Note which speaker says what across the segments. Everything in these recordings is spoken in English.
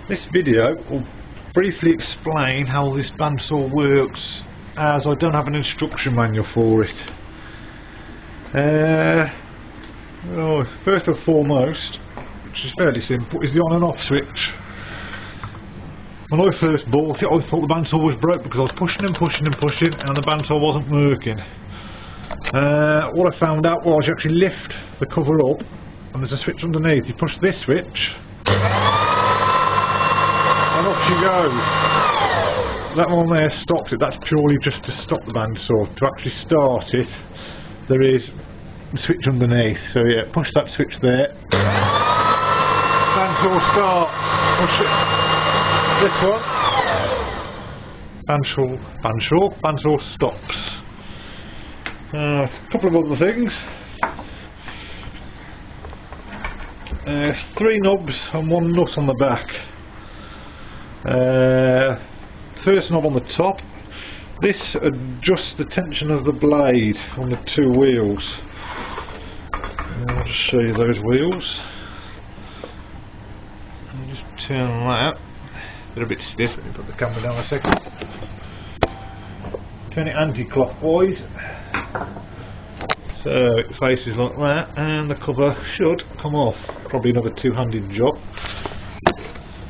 Speaker 1: This video will briefly explain how this bandsaw works, as I don't have an instruction manual for it. First and foremost, which is fairly simple, is the on and off switch. When I first bought it, I thought the bandsaw was broke because I was pushing and pushing and pushing and the bandsaw wasn't working. What I found out was you actually lift the cover up and there's a switch underneath. You push this switch and off you go. That one there stops it. That's purely just to stop the bandsaw. To actually start it, there is the switch underneath. So yeah, push that switch there. Bandsaw starts. Push it. This one. Bandsaw stops. A couple of other things. 3 knobs and 1 nut on the back. First knob on the top. This adjusts the tension of the blade on the 2 wheels. I'll just show you those wheels. I'll just turn that. They're a bit stiff. Let me put the camera down a second. Turn it anti-clockwise. So it faces like that, and the cover should come off. Probably another two-handed job.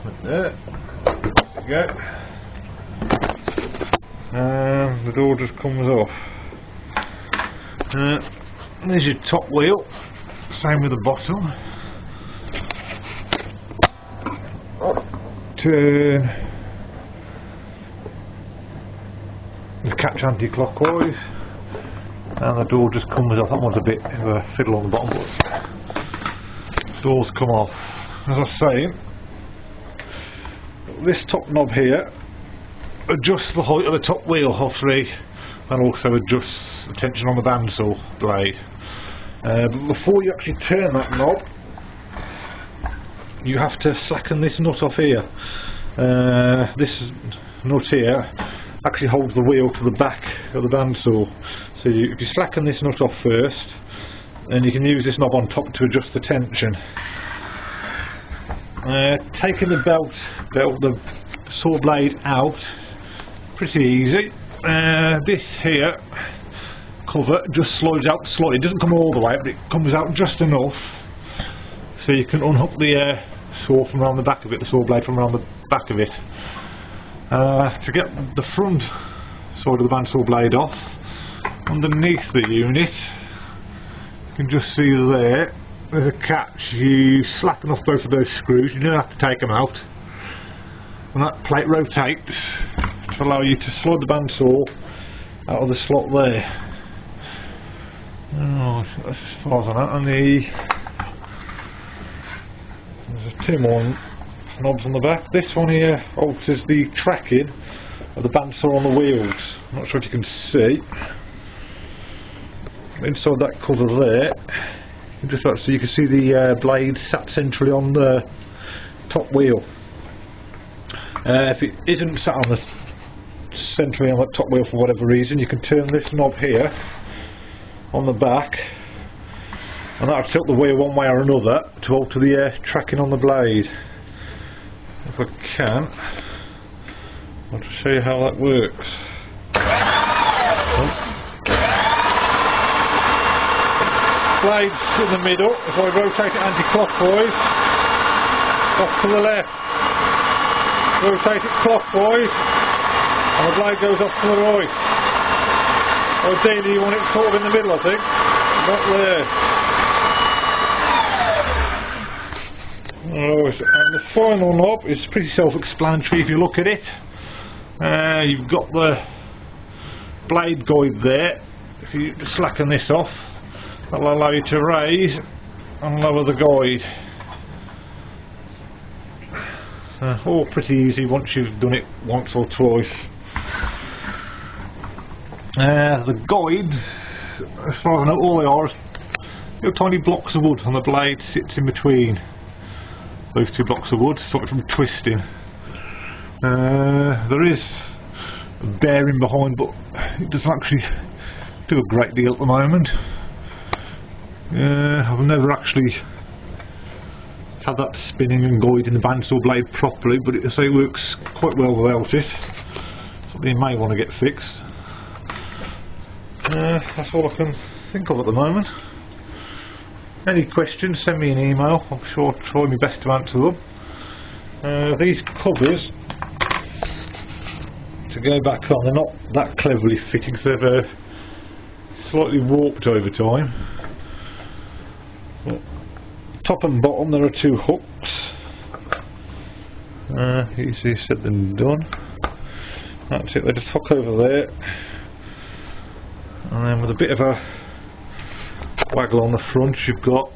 Speaker 1: Like there. There we go. And the door just comes off. There's your top wheel. Same with the bottom. Turn the catch anti-clockwise. And the door just comes off. That one's a bit of a fiddle on the bottom, but the doors come off. As I was saying, this top knob here adjusts the height of the top wheel, obviously, and also adjusts the tension on the bandsaw blade. But before you actually turn that knob, you have to slacken this nut off here. This nut here actually holds the wheel to the back of the bandsaw. So if you slacken this nut off first, then you can use this knob on top to adjust the tension. Taking the the saw blade out, pretty easy. This here cover just slides out slightly. It doesn't come all the way, but it comes out just enough so you can unhook the saw from around the back of it, the saw blade from around the back of it. To get the front side of the bandsaw blade off, underneath the unit, you can just see there's a catch. You slacken off both of those screws. You don't have to take them out, and that plate rotates to allow you to slide the bandsaw out of the slot there. Oh, that's as far as I know. And there's 2 more knobs on the back. This one here alters the tracking of the bandsaw on the wheels. I'm not sure if you can see. Inside that cover there, just so you can see the blade sat centrally on the top wheel. If it isn't sat on centrally on the top wheel for whatever reason, you can turn this knob here on the back, and that'll tilt the wheel one way or another to alter the tracking on the blade. If I can, I'll just show you how that works. Blades in the middle. If I rotate it anti-clockwise, off to the left. Rotate it clockwise, and the blade goes off to the right. Ideally you want it sort of in the middle, I think. Not there. And the final knob is pretty self-explanatory if you look at it. You've got the blade guide there. If you slacken this off, that'll allow you to raise and lower the guide. All pretty easy once you've done it once or twice. The guides, as far as I know, all they are is little tiny blocks of wood, and the blade sits in between those 2 blocks of wood to stop it from twisting. There is a bearing behind, but it doesn't actually do a great deal at the moment. I've never actually had that spinning and guiding the bandsaw blade properly, but it works quite well without it. Something you may want to get fixed. That's all I can think of at the moment. Any questions, send me an email. I'm sure I'll try my best to answer them. These covers, to go back on, they're not that cleverly fitting, so they're slightly warped over time. But top and bottom there are two hooks. Easy said than done. That's it, they just hook over there, and then with a bit of a waggle on the front you've got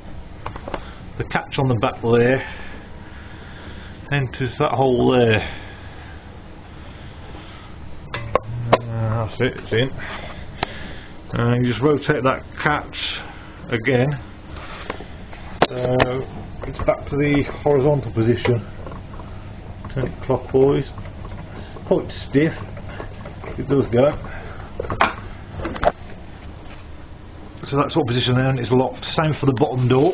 Speaker 1: the catch on the back there, enters that hole there. That's it, it's in. And you just rotate that catch again, so it's back to the horizontal position. Turn it clockwise. It's quite stiff, it does go. So that's what position there, and it's locked. Same for the bottom door.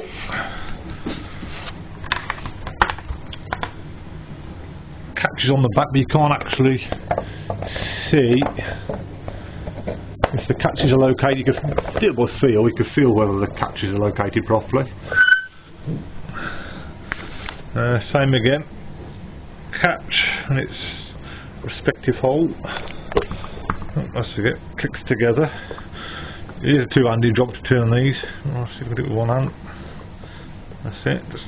Speaker 1: Catches on the back, but you can't actually see if the catches are located. You can feel by feel. You can feel whether the catches are located properly. Same again. Catch and its respective hole. That's it. Clicks together. It is a two-handed job to turn these. I'll see if I can do it with one hand. That's it. Just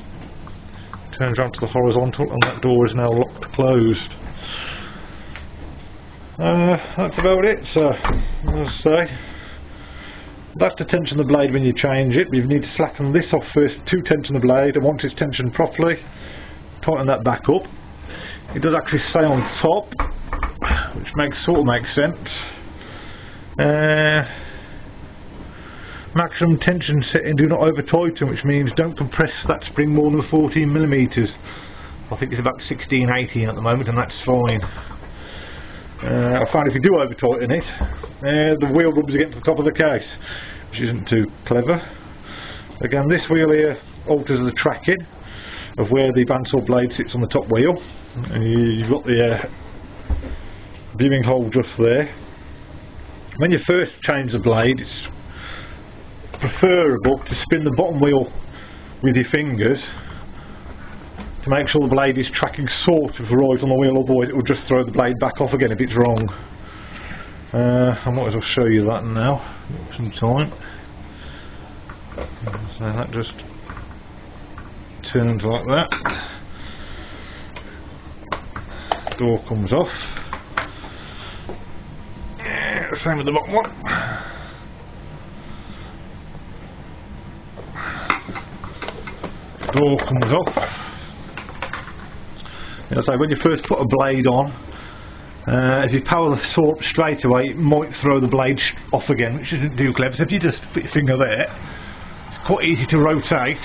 Speaker 1: turns around to the horizontal, and that door is now locked closed. That's about it. So, as I say, that's to tension the blade when you change it. You need to slacken this off first to tension the blade, and once it's tensioned properly, tighten that back up. It does actually say on top, which sort of makes sense. Maximum tension setting, do not over tighten, which means don't compress that spring more than 14mm. I think it's about 16, 18 at the moment, and that's fine. I find if you do over tighten it, the wheel rubs against the top of the case, which isn't too clever. Again, this wheel here alters the tracking of where the bandsaw blade sits on the top wheel, and you've got the viewing hole just there. When you first change the blade, it's preferable to spin the bottom wheel with your fingers to make sure the blade is tracking sort of right on the wheel, otherwise it will just throw the blade back off again if it's wrong. I might as well show you that now, some time. So that just turns like that. Door comes off. Same with the bottom one. Door comes off. So when you first put a blade on, if you power the saw up straight away, it might throw the blade off again, which isn't too clever. So if you just put your finger there, it's quite easy to rotate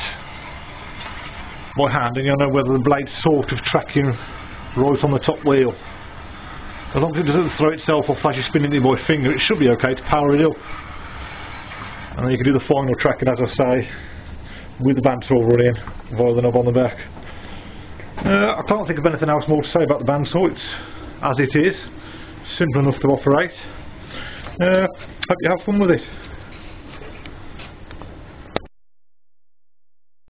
Speaker 1: by hand, and you'll know whether the blade's sort of tracking right on the top wheel. As long as it doesn't throw itself off as you're spinning it by finger, it should be okay to power it up. And then you can do the final tracking, as I say, with the bandsaw running via the knob on the back. I can't think of anything else more to say about the bandsaw. It's as it is, simple enough to operate. Hope you have fun with it.